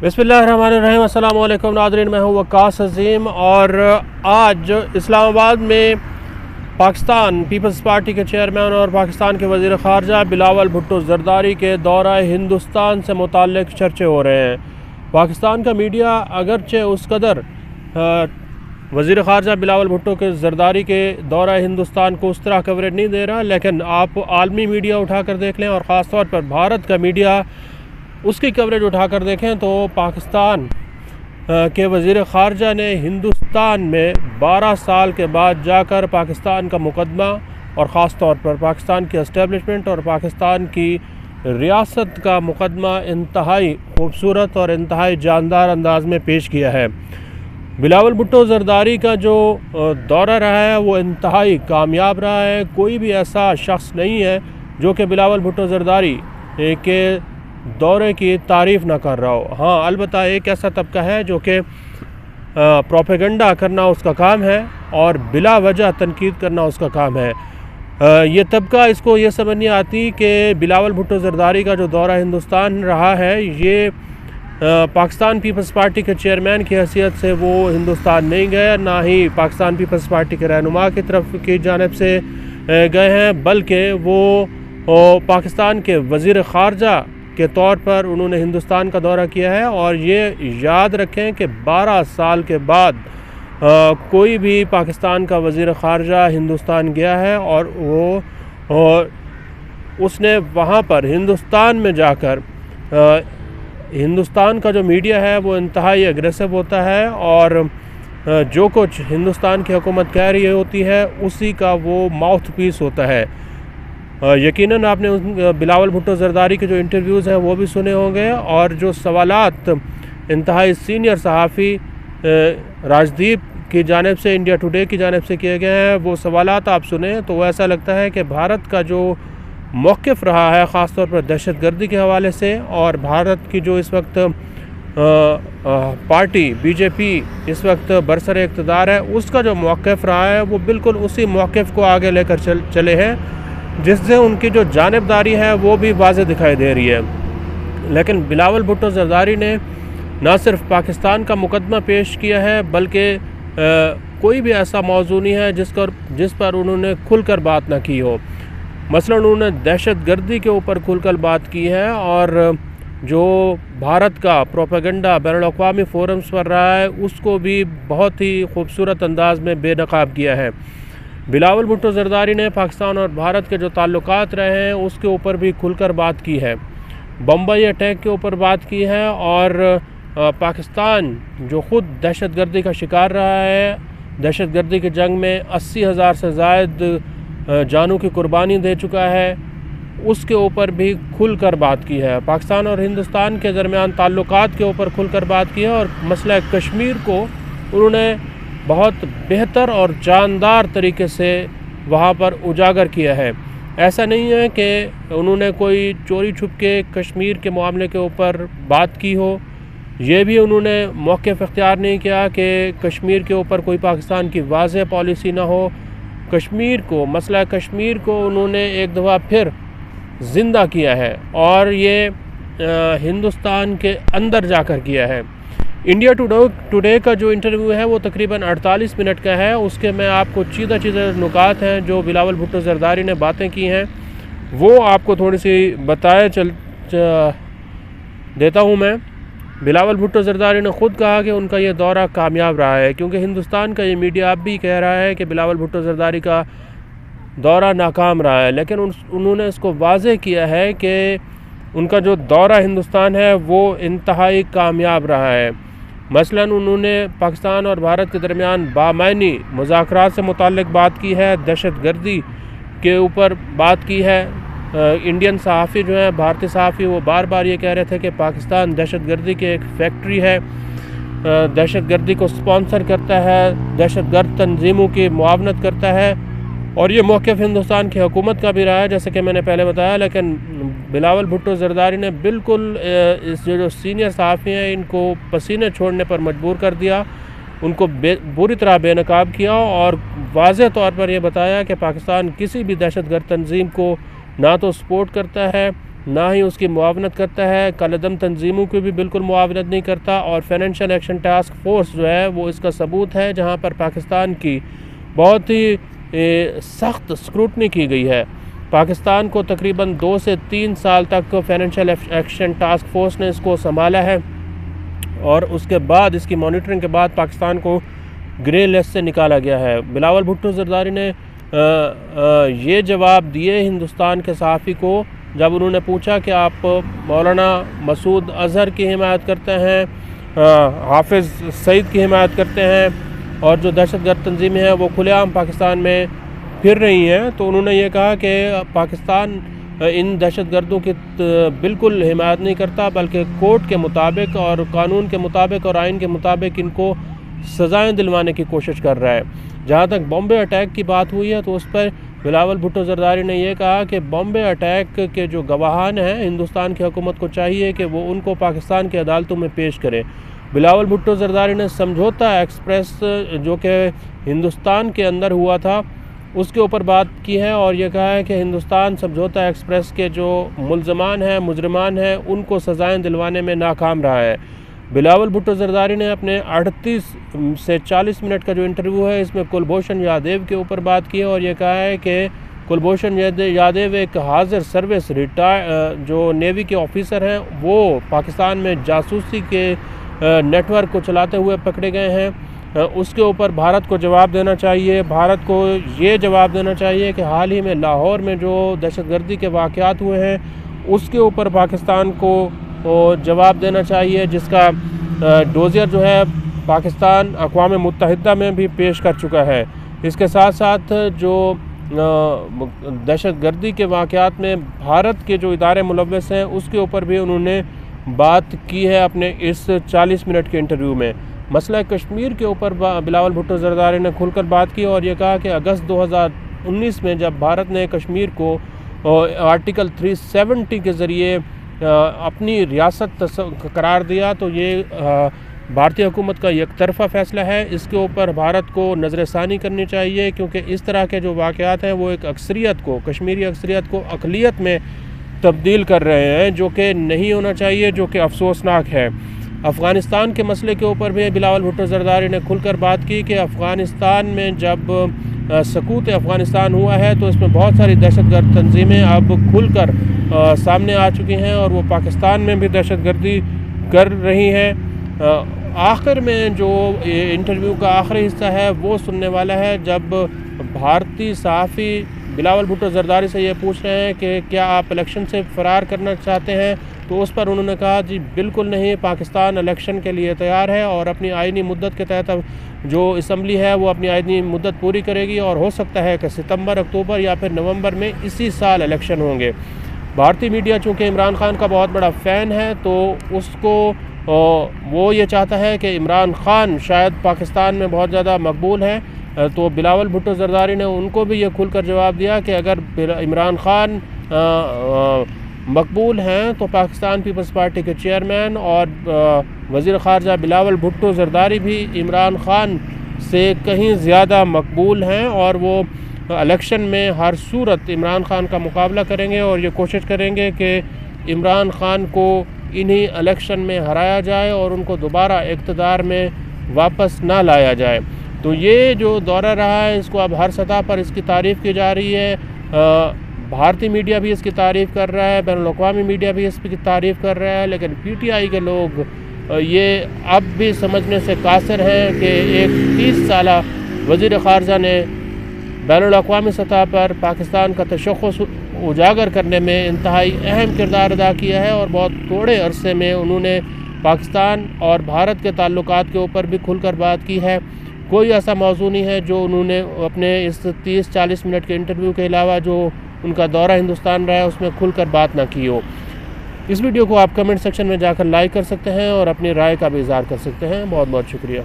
बिस्मिल्लाहिर्रहमानिर्रहीम। अस्सलाम वालेकुम नाज़रीन, मैं हूँ वक्कास अज़ीम और आज इस्लामाबाद में पाकिस्तान पीपल्स पार्टी के चेयरमैन और पाकिस्तान के वज़ीर ख़ारजा बिलावल भुट्टो ज़रदारी के दौरा हिंदुस्तान से मुताल्लिक़ चर्चे हो रहे हैं। पाकिस्तान का मीडिया अगरचे उस कदर वज़ीर ख़ारजा बिलावल भुट्टो के ज़रदारी के दौरा हिंदुस्तान को उस तरह कवरेज नहीं दे रहा, लेकिन आप आलमी मीडिया उठा कर देख लें और ख़ास तौर पर भारत का मीडिया उसकी कवरेज उठाकर देखें तो पाकिस्तान के वज़ीर ख़ारजा ने हिंदुस्तान में 12 साल के बाद जाकर पाकिस्तान का मुकदमा और ख़ास तौर पर पाकिस्तान की इस्टेब्लिशमेंट और पाकिस्तान की रियासत का मुकदमा इंतहाई खूबसूरत और इंतहाई जानदार अंदाज में पेश किया है। बिलावल भुट्टो ज़रदारी का जो दौरा रहा है वो इंतहाई कामयाब रहा है। कोई भी ऐसा शख्स नहीं है जो कि बिलावल भुट्टो ज़रदारी के दौरे की तारीफ़ ना कर रहा हो। हाँ, अलबत्ता एक ऐसा तबका है जो कि प्रोपेगेंडा करना उसका काम है और बिला वजह तनकीद करना उसका काम है। ये तबका इसको ये समझ नहीं आती कि बिलावल भुट्टो ज़रदारी का जो दौरा हिंदुस्तान रहा है ये पाकिस्तान पीपल्स पार्टी के चेयरमैन की हैसियत से वो हिंदुस्तान नहीं गए, ना ही पाकिस्तान पीपल्स पार्टी के रहनुमा की तरफ की जानिब से गए हैं, बल्कि वो पाकिस्तान के वज़ीर ख़ारजा के तौर पर उन्होंने हिंदुस्तान का दौरा किया है। और ये याद रखें कि 12 साल के बाद कोई भी पाकिस्तान का वज़ीर ख़ारजा हिंदुस्तान गया है और उसने वहाँ पर हिंदुस्तान में जाकर हिंदुस्तान का जो मीडिया है वो इंतहाई एग्रेसिव होता है और जो कुछ हिंदुस्तान की हुकूमत कह रही होती है उसी का वो माउथ पीस होता है। यकीनन आपने बिलावल भुट्टो ज़रदारी के जो इंटरव्यूज़ हैं वो भी सुने होंगे और जो सवालात इंतहाई सीनियर सहाफ़ी राजदीप की जानिब से इंडिया टुडे की जानिब से किए गए हैं वो सवालात आप सुने तो ऐसा लगता है कि भारत का जो मौक़िफ़ रहा है ख़ास तौर पर दहशतगर्दी के हवाले से और भारत की जो इस वक्त पार्टी बीजेपी इस वक्त बरसरे इक़्तिदार है उसका जो मौक़िफ़ रहा है वो बिल्कुल उसी मौक़िफ़ को आगे लेकर चले हैं जिससे उनकी जो जानिबदारी है वो भी वाज़ेह दिखाई दे रही है। लेकिन बिलावल भुट्टो ज़रदारी ने ना सिर्फ पाकिस्तान का मुकदमा पेश किया है बल्कि कोई भी ऐसा मौजू नहीं है जिस पर उन्होंने खुलकर बात ना की हो। मसलन उन्होंने दहशतगर्दी के ऊपर खुलकर बात की है और जो भारत का प्रोपेगेंडा बैनुल-अक़वामी फ़ोरम्स पर रहा है उसको भी बहुत ही खूबसूरत अंदाज में बेनकाब किया है। बिलावल भुट्टो ज़रदारी ने पाकिस्तान और भारत के जो ताल्लुकात रहे हैं उसके ऊपर भी खुलकर बात की है, बम्बई अटैक के ऊपर बात की है और पाकिस्तान जो ख़ुद दहशतगर्दी का शिकार रहा है, दहशतगर्दी की जंग में 80,000 से ज़ायद जानों की कुर्बानी दे चुका है, उसके ऊपर भी खुलकर बात की है। पाकिस्तान और हिंदुस्तान के दरमियान ताल्लुकात के ऊपर खुलकर बात की है और मसला कश्मीर को उन्होंने बहुत बेहतर और जानदार तरीके से वहाँ पर उजागर किया है। ऐसा नहीं है कि उन्होंने कोई चोरी छुप के कश्मीर के मामले के ऊपर बात की हो, ये भी उन्होंने मौक़िफ़ इख्तियार नहीं किया कि कश्मीर के ऊपर कोई पाकिस्तान की वाज़ेह पॉलिसी ना हो। मसला कश्मीर को उन्होंने एक दफ़ा फिर ज़िंदा किया है और ये हिंदुस्तान के अंदर जाकर किया है। इंडिया टुडे का जो इंटरव्यू है वो तकरीबन 48 मिनट का है। उसके मैं आपको चीज़े नुकात हैं जो बिलावल भुट्टो ज़रदारी ने बातें की हैं वो आपको थोड़ी सी देता हूँ मैं। बिलावल भुट्टो ज़रदारी ने ख़ुद कहा कि उनका ये दौरा कामयाब रहा है क्योंकि हिंदुस्तान का ये मीडिया अब भी कह रहा है कि बिलावल भुट्टो ज़रदारी का दौरा नाकाम रहा है, लेकिन उन्होंने इसको वाज़ेह किया है कि उनका जो दौरा हिंदुस्तान है वो इंतहाई कामयाब रहा है। मसलन उन्होंने पाकिस्तान और भारत के दरमियान बामायनी मुज़ाकरात से मुताल्लिक़ बात की है, दहशतगर्दी के ऊपर बात की है। इंडियन सहाफ़ी जो हैं, भारतीय सहाफ़ी, वो बार बार ये कह रहे थे कि पाकिस्तान दहशतगर्दी की एक फैक्ट्री है, दहशतगर्दी को स्पॉन्सर करता है, दहशतगर्द तंजीमों की मुआवनत करता है और ये मौक़िफ़ हिंदुस्तान की हुकूमत का भी रहा है जैसे कि मैंने पहले बताया। लेकिन बिलावल भुट्टो ज़रदारी ने बिल्कुल इस जो सीनियर सहाफ़ी हैं इनको पसीने छोड़ने पर मजबूर कर दिया, उनको बुरी तरह बेनकाब किया और वाज़ेह तौर पर यह बताया कि पाकिस्तान किसी भी दहशतगर्द तंजीम को ना तो सपोर्ट करता है, ना ही उसकी मुआवनत करता है, कलअदम तंजीमों की भी बिल्कुल मुआवनत नहीं करता। और फाइनेंशियल एक्शन टास्क फोर्स जो है वो इसका सबूत है, जहाँ पर पाकिस्तान की बहुत ही सख्त स्क्रूटनी की गई है। पाकिस्तान को तकरीबन 2 से 3 साल तक फाइनेंशियल एक्शन टास्क फोर्स ने इसको संभाला है, और उसके बाद इसकी मॉनिटरिंग के बाद पाकिस्तान को ग्रे लिस्ट से निकाला गया है। बिलावल भुट्टो जरदारी ने ये जवाब दिए हिंदुस्तान के सहाफ़ी को, जब उन्होंने पूछा कि आप मौलाना मसूद अज़हर की हिमायत करते हैं, हाफिज़ सईद की हिमायत करते हैं, और जो दहशतगर्द तंजीमें हैं वो खुलेआम पाकिस्तान में फिर रही हैं, तो उन्होंने ये कहा कि पाकिस्तान इन दहशतगर्दों की बिल्कुल हिमायत नहीं करता, बल्कि कोर्ट के मुताबिक और कानून के मुताबिक और आइन के मुताबिक इनको सज़ाएँ दिलवाने की कोशिश कर रहा है। जहाँ तक बॉम्बे अटैक की बात हुई है, तो उस पर बिलावल भुट्टो जरदारी ने यह कहा कि बॉम्बे अटैक के जो गवाहान हैं, हिंदुस्तान की हुकूमत को चाहिए कि वो उनको पाकिस्तान की अदालतों में पेश करें। बिलावल भुट्टो जरदारी ने समझौता एक्सप्रेस जो कि हिंदुस्तान के अंदर हुआ था उसके ऊपर बात की है, और ये कहा है कि हिंदुस्तान समझौता एक्सप्रेस के जो मुल्ज़मान हैं, मुजरिमान हैं, उनको सज़ाएँ दिलवाने में नाकाम रहा है। बिलावल भुट्टो जरदारी ने अपने 38 से 40 मिनट का जो इंटरव्यू है, इसमें कुलभूषण यादव के ऊपर बात की है, और ये कहा है कि कुलभूषण यादव एक हाजिर सर्विस जो नेवी के ऑफिसर हैं, वो पाकिस्तान में जासूसी के नेटवर्क को चलाते हुए पकड़े गए हैं। उसके ऊपर भारत को जवाब देना चाहिए। भारत को ये जवाब देना चाहिए कि हाल ही में लाहौर में जो दहशतगर्दी के वाक़यात हुए हैं उसके ऊपर पाकिस्तान को जवाब देना चाहिए, जिसका डोजियर जो है पाकिस्तान अक़वाम मुत्तहिदा में भी पेश कर चुका है। इसके साथ साथ जो दहशतगर्दी के वाक़यात में भारत के जो इदारे मुलव्वस हैं उसके ऊपर भी उन्होंने बात की है अपने इस 40 मिनट के इंटरव्यू में। मसला कश्मीर के ऊपर बिलावल भुट्टो जरदारी ने खुलकर बात की, और ये कहा कि अगस्त 2019 में जब भारत ने कश्मीर को आर्टिकल 370 के ज़रिए अपनी रियासत करार दिया, तो ये भारतीय हुकूमत का एक तरफ़ा फ़ैसला है। इसके ऊपर भारत को नज़रसानी करनी चाहिए, क्योंकि इस तरह के जो वाक़यात हैं वो एक अक्सरियत को, कश्मीरी अक्सरियत को अक़लियत में तब्दील कर रहे हैं, जो कि नहीं होना चाहिए, जो कि अफसोसनाक है। अफ़गानिस्तान के मसले के ऊपर भी बिलावल भुट्टो जरदारी ने खुलकर बात की कि अफ़गानिस्तान में जब सकूत अफ़गानिस्तान हुआ है तो इसमें बहुत सारी दहशतगर्द तंजीमें अब खुलकर सामने आ चुकी हैं, और वो पाकिस्तान में भी दहशतगर्दी कर रही हैं। आखिर में जो इंटरव्यू का आखिरी हिस्सा है वो सुनने वाला है, जब भारतीय सहाफ़ी बिलावल भुट्टो जरदारी से ये पूछ रहे हैं कि क्या आप इलेक्शन से फ़रार करना चाहते हैं, तो उस पर उन्होंने कहा जी बिल्कुल नहीं, पाकिस्तान इलेक्शन के लिए तैयार है, और अपनी आइनी मुद्दत के तहत जो असम्बली है वो अपनी आइनी मुद्दत पूरी करेगी, और हो सकता है कि सितंबर, अक्टूबर या फिर नवंबर में इसी साल इलेक्शन होंगे। भारतीय मीडिया चूँकि इमरान खान का बहुत बड़ा फ़ैन है, तो उसको वो ये चाहता है कि इमरान खान शायद पाकिस्तान में बहुत ज़्यादा मकबूल है, तो बिलावल भुट्टो जरदारी ने उनको भी ये खुलकर जवाब दिया कि अगर इमरान खान मकबूल हैं तो पाकिस्तान पीपल्स पार्टी के चेयरमैन और वज़ीर ख़ारजा बिलावल भुट्टो जरदारी भी इमरान खान से कहीं ज़्यादा मकबूल हैं, और वो इलेक्शन में हर सूरत इमरान खान का मुकाबला करेंगे, और ये कोशिश करेंगे कि इमरान खान को इन्हीं इलेक्शन में हराया जाए और उनको दोबारा इक़्तिदार में वापस ना लाया जाए। तो ये जो दौरा रहा है, इसको अब हर सतह पर इसकी तारीफ़ की जा रही है। भारतीय मीडिया भी इसकी तारीफ़ कर रहा है, बैनुल-अक़वामी मीडिया भी इसकी तारीफ़ कर रहा है, लेकिन PTI के लोग ये अब भी समझने से कासिर हैं कि एक 30 साला वज़ीर ख़ारजा ने बैनुल-अक़वामी सतह पर पाकिस्तान का तशख़्ख़ुस उजागर करने में इंतहाई अहम किरदार अदा किया है, और बहुत थोड़े अरसे में उन्होंने पाकिस्तान और भारत के ताल्लुकात के ऊपर भी खुलकर बात की है। कोई ऐसा मौज़ू नहीं है जो उन्होंने अपने इस 30-40 मिनट के इंटरव्यू के अलावा जो उनका दौरा हिंदुस्तान रहा है उसमें खुलकर बात ना की हो। इस वीडियो को आप कमेंट सेक्शन में जाकर लाइक कर सकते हैं और अपनी राय का भी इज़हार कर सकते हैं। बहुत बहुत शुक्रिया।